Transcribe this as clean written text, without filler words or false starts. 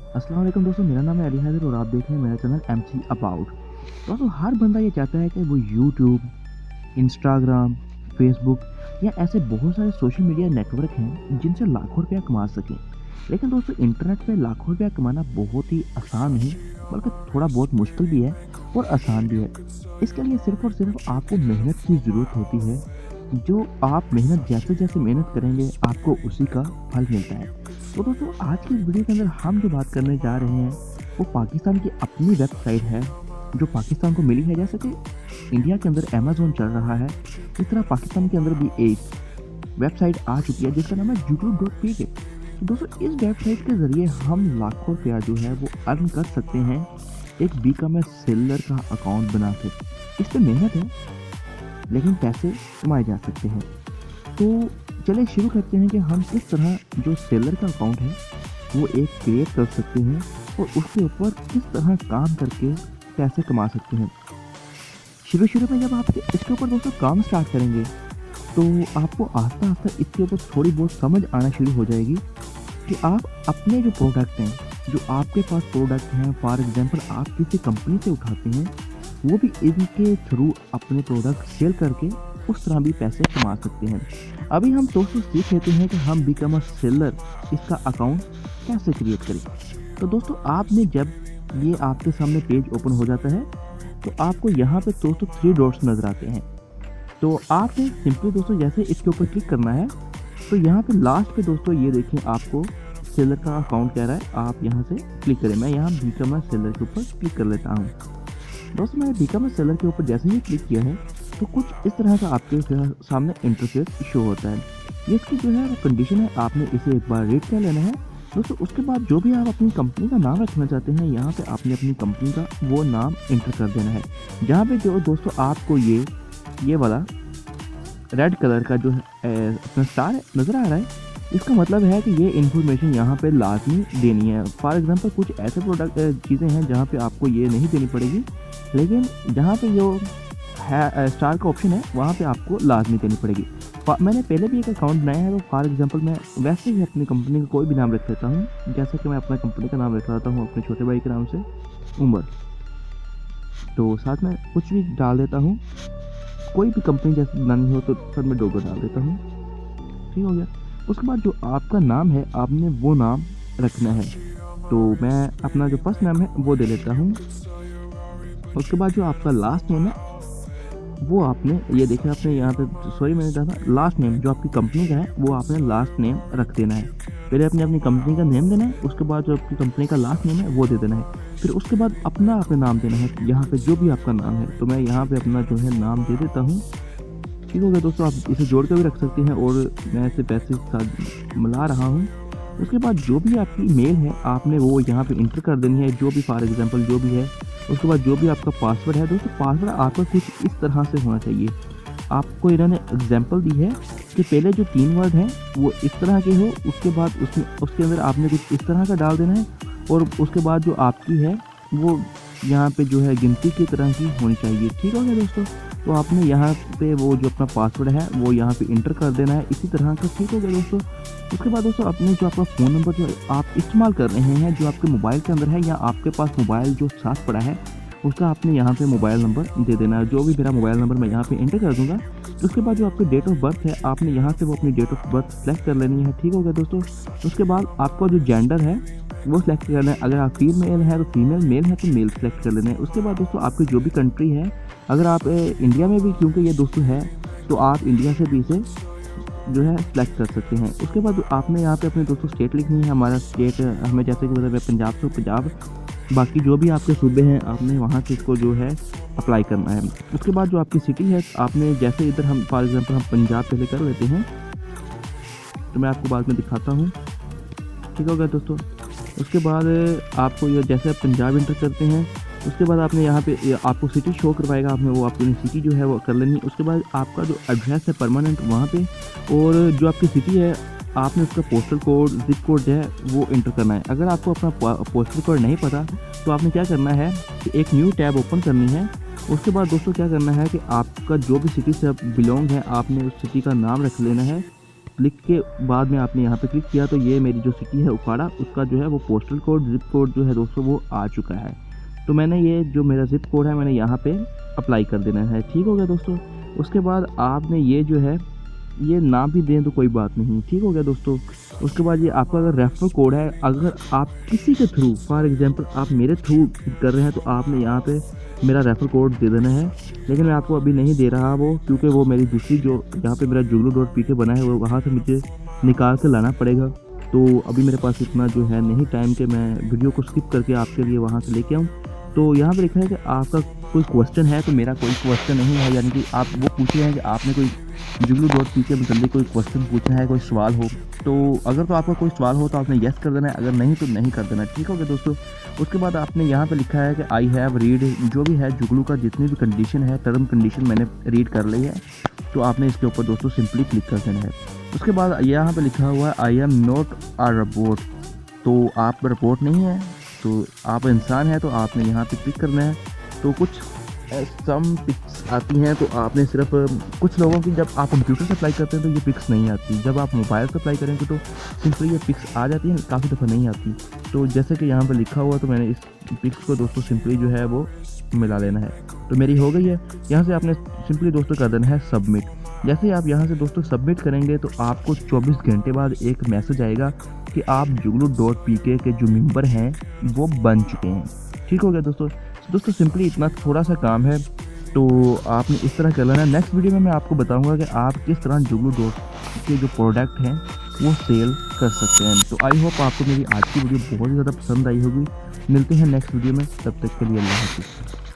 अस्सलाम वालेकुम दोस्तों, मेरा नाम है अली हैदर और आप देख रहे हैं मेरा चैनल एमसी अबाउट। दोस्तों, हर बंदा ये चाहता है कि वो यूट्यूब, इंस्टाग्राम, फेसबुक या ऐसे बहुत सारे सोशल मीडिया नेटवर्क हैं जिनसे लाखों रुपया कमा सकें। लेकिन दोस्तों, इंटरनेट पे लाखों रुपया कमाना बहुत ही आसान नहीं, बल्कि थोड़ा बहुत मुश्किल भी है और आसान भी है। इसके लिए सिर्फ और सिर्फ आपको मेहनत की ज़रूरत होती है। जो आप मेहनत जैसे जैसे मेहनत करेंगे आपको उसी का फल मिलता है। तो दोस्तों, आज की इस वीडियो के अंदर हम जो बात करने जा रहे हैं वो पाकिस्तान की अपनी वेबसाइट है जो पाकिस्तान को मिली है। जैसे कि इंडिया के अंदर अमेज़न चल रहा है, इस तरह पाकिस्तान के अंदर भी एक वेबसाइट आ चुकी है जिसका नाम है youtube.pk। तो दोस्तों, इस वेबसाइट के ज़रिए हम लाखों रुपया जो है वो अर्न कर सकते हैं एक बीकॉम सेलर का अकाउंट बना के। इस पर मेहनत है लेकिन पैसे कमाए जा सकते हैं। तो चलिए शुरू करते हैं कि हम किस तरह जो सेलर का अकाउंट है वो एक क्रिएट कर सकते हैं और उसके ऊपर किस तरह काम करके पैसे कमा सकते हैं। शुरू में जब आप इसके ऊपर दोस्तों काम स्टार्ट करेंगे तो आपको आस्ता आस्ता इसके ऊपर थोड़ी बहुत समझ आना शुरू हो जाएगी कि आप अपने जो प्रोडक्ट हैं, जो आपके पास प्रोडक्ट हैं, फॉर एग्जांपल आप किसी कंपनी से उठाते हैं, वो भी इनके थ्रू अपने प्रोडक्ट सेल करके उस तरह भी पैसे कमा सकते हैं। अभी हम दोस्तों सीख लेते हैं कि हम बिकम अ सेलर इसका अकाउंट कैसे क्रिएट करें। तो दोस्तों, आपने जब ये आपके सामने पेज ओपन हो जाता है तो आपको यहाँ पे दोस्तों 3 डॉट्स नज़र आते हैं। तो आपने सिंपली दोस्तों जैसे इसके ऊपर क्लिक करना है तो यहाँ पे लास्ट पे दोस्तों ये देखें आपको सेलर का अकाउंट कह रहा है, आप यहाँ से क्लिक करें। मैं यहाँ बिकम अ सेलर के ऊपर क्लिक कर लेता हूँ। दोस्तों, मैंने बिकम अ सेलर के ऊपर जैसे ही क्लिक किया है तो कुछ इस तरह का आपके सामने इंटरफेस शो होता है। ये इसकी जो है वो कंडीशन है, आपने इसे एक बार रीड कर लेना है दोस्तों। उसके बाद जो भी आप अपनी कंपनी का नाम रखना चाहते हैं यहाँ पे आपने अपनी कंपनी का वो नाम इंटर कर देना है। जहाँ पे जो दोस्तों आपको ये वाला रेड कलर का जो है अपना स्टार नज़र आ रहा है, इसका मतलब है कि ये इन्फॉर्मेशन यहाँ पे लाजमी देनी है। फॉर एग्जांपल कुछ ऐसे प्रोडक्ट चीज़ें हैं जहाँ पे आपको ये नहीं देनी पड़ेगी, लेकिन जहाँ पे जो है स्टार का ऑप्शन है वहाँ पे आपको लाजमी देनी पड़ेगी। मैंने पहले भी एक अकाउंट बनाया है, तो फॉर एग्जांपल मैं वैसे ही अपनी कंपनी का कोई भी नाम रख लेता हूँ। जैसे कि मैं अपना कंपनी का नाम रख लेता हूँ अपने छोटे भाई के नाम से उमर, तो साथ में कुछ भी डाल देता हूँ। कोई भी कंपनी जैसे बनानी हो तो सर मैं डोगो डाल देता हूँ। ठीक हो गया। उसके बाद जो आपका नाम है आपने वो नाम रखना है, तो मैं अपना जो फर्स्ट नाम है वो दे लेता हूँ। उसके बाद जो आपका लास्ट नेम है वो आपने ये देखिए, आपने यहाँ पे सॉरी मैंने कहा था लास्ट नेम जो आपकी कंपनी का है वो आपने लास्ट नेम रख देना है। पहले अपने अपनी कंपनी का नेम देना है, उसके बाद जो आपकी कंपनी का लास्ट नेम है वो दे देना है। फिर उसके बाद अपना आपने नाम देना है यहाँ पे जो भी आपका नाम है। तो मैं यहाँ पे अपना जो है नाम दे देता हूँ। ठीक हो गया दोस्तों, आप इसे जोड़ कर भी रख सकते हैं और मैं इसे पैसे के साथ मिला रहा हूँ। उसके बाद जो भी आपकी मेल है आपने वो यहाँ पे इंटर कर देनी है, जो भी फॉर एग्जांपल जो भी है। उसके बाद जो भी आपका पासवर्ड है दोस्तों, पासवर्ड आपका कुछ इस तरह से होना चाहिए। आपको इन्होंने एग्जांपल दी है कि पहले जो 3 वर्ड हैं वो इस तरह के हो, उसके बाद उसके अंदर आपने कुछ इस तरह का डाल देना है और उसके बाद जो आपकी है वो यहाँ पे जो है गिनती की तरह की होनी चाहिए। ठीक हो गया दोस्तों, तो आपने यहाँ पे वो जो अपना पासवर्ड है वो यहाँ पे इंटर कर देना है इसी तरह का। ठीक हो गया दोस्तों। उसके बाद दोस्तों अपने जो आपका फ़ोन नंबर जो आप इस्तेमाल कर रहे हैं, जो आपके मोबाइल के अंदर है या आपके पास मोबाइल जो साथ पड़ा है, उसका आपने यहाँ पे मोबाइल नंबर दे देना है। जो भी मेरा मोबाइल नंबर मैं यहाँ पे एंटर कर दूँगा। उसके बाद जो आपकी डेट ऑफ बर्थ है आपने यहाँ से वो अपनी डेट ऑफ बर्थ सेलेक्ट कर लेनी है। ठीक हो गया दोस्तों। उसके बाद आपका जो जेंडर है वो सिलेक्ट करना है। अगर आप फीमेल है तो फीमेल, मेल है तो मेल सेलेक्ट कर लेना है। उसके बाद दोस्तों आपकी जो भी कंट्री है, अगर आप इंडिया में भी क्योंकि ये दोस्तों है तो आप इंडिया से भी इसे जो है सिलेक्ट कर सकते हैं। उसके बाद आपने यहाँ पे अपने दोस्तों स्टेट लिखनी है। हमारा स्टेट हमें जैसे कि मतलब पंजाब से पंजाब, बाकी जो भी आपके सूबे हैं आपने वहाँ से इसको जो है अप्लाई करना है। उसके बाद जो आपकी सिटी है आपने जैसे इधर हम फॉर एग्जांपल हम पंजाब पहले कर लेते हैं, तो मैं आपको बाद में दिखाता हूँ। ठीक हो गया दोस्तों। उसके बाद आपको ये जैसे आप पंजाब इंटर करते हैं उसके बाद आपने यहाँ पे आपको सिटी शो करवाएगा, आपने वो अपनी सिटी जो है वो कर लेनी। उसके बाद आपका जो एड्रेस है परमानेंट वहाँ पे, और जो आपकी सिटी है आपने उसका पोस्टल कोड, जिप कोड जो है वो इंटर करना है। अगर आपको अपना पोस्टल कोड नहीं पता तो आपने क्या करना है कि एक न्यू टैब ओपन करनी है। उसके बाद दोस्तों क्या करना है कि आपका जो भी सिटी से बिलोंग है आपने उस सिटी का नाम रख लेना है। क्लिक के बाद में आपने यहाँ पे क्लिक किया तो ये मेरी जो सिटी है उकाड़ा, उसका जो है वो पोस्टल कोड, ज़िप कोड जो है दोस्तों वो आ चुका है। तो मैंने ये जो मेरा ज़िप कोड है मैंने यहाँ पे अप्लाई कर देना है। ठीक हो गया दोस्तों। उसके बाद आपने ये जो है ये ना भी दें तो कोई बात नहीं। ठीक हो गया दोस्तों। उसके बाद ये आपका अगर रेफर कोड है, अगर आप किसी के थ्रू, फॉर एग्जांपल आप मेरे थ्रू कर रहे हैं, तो आपने यहाँ पे मेरा रेफर कोड दे देना है। लेकिन मैं आपको अभी नहीं दे रहा वो, क्योंकि वो मेरी दूसरी जो यहाँ पे मेरा जुगलू.pk बना है वो वहाँ से मुझे निकाल के लाना पड़ेगा। तो अभी मेरे पास इतना जो है नहीं टाइम कि मैं वीडियो को स्किप करके आपके लिए वहाँ से लेके आऊँ। तो यहाँ पे लिखा है कि आपका कोई क्वेश्चन है, तो मेरा कोई क्वेश्चन नहीं है, यानी कि आप वो पूछे हैं कि आपने कोई जुगलू.pk मतलब कोई क्वेश्चन पूछना है, कोई सवाल हो। तो अगर तो आपका कोई सवाल हो तो आपने येस कर देना है, अगर नहीं तो नहीं कर देना। ठीक हो गया दोस्तों। उसके बाद आपने यहाँ पे लिखा है कि आई हैव रीड, जो भी है जुगलू का जितनी भी कंडीशन है, टर्म कंडीशन मैंने रीड कर ली है। तो आपने इसके ऊपर दोस्तों सिंपली क्लिक कर देना है। उसके बाद यहाँ पे लिखा हुआ है I am not a robot, तो आप रोबोट नहीं है, तो आप इंसान हैं, तो आपने यहाँ पे क्लिक करना है। तो कुछ सम पिक्स आती हैं, तो आपने सिर्फ कुछ लोगों की, जब आप कंप्यूटर से अप्लाई करते हैं तो ये पिक्स नहीं आती, जब आप मोबाइल से अप्लाई करेंगे तो सिंपली ये पिक्स आ जाती हैं, काफ़ी दफ़ा नहीं आती। तो जैसे कि यहाँ पर लिखा हुआ, तो मैंने इस पिक्स को दोस्तों सिंपली जो है वो मिला लेना है। तो मेरी हो गई है। यहाँ से आपने सिंपली दोस्तों कर देना है सबमिट। जैसे ही आप यहाँ से दोस्तों सबमिट करेंगे तो आपको 24 घंटे बाद एक मैसेज आएगा कि आप जुगलू.pk के जो मेंबर हैं वो बन चुके हैं। ठीक हो गया दोस्तों सिंपली इतना थोड़ा सा काम है, तो आपने इस तरह कर लेना है। नेक्स्ट वीडियो में मैं आपको बताऊंगा कि आप किस तरह जुगलू के जो प्रोडक्ट हैं वो सेल कर सकते हैं। तो आई होप आपको मेरी आज की वीडियो बहुत ही ज़्यादा पसंद आई होगी। मिलते हैं नेक्स्ट वीडियो में, तब तक के लिए अल्लाह हाफ़िज़।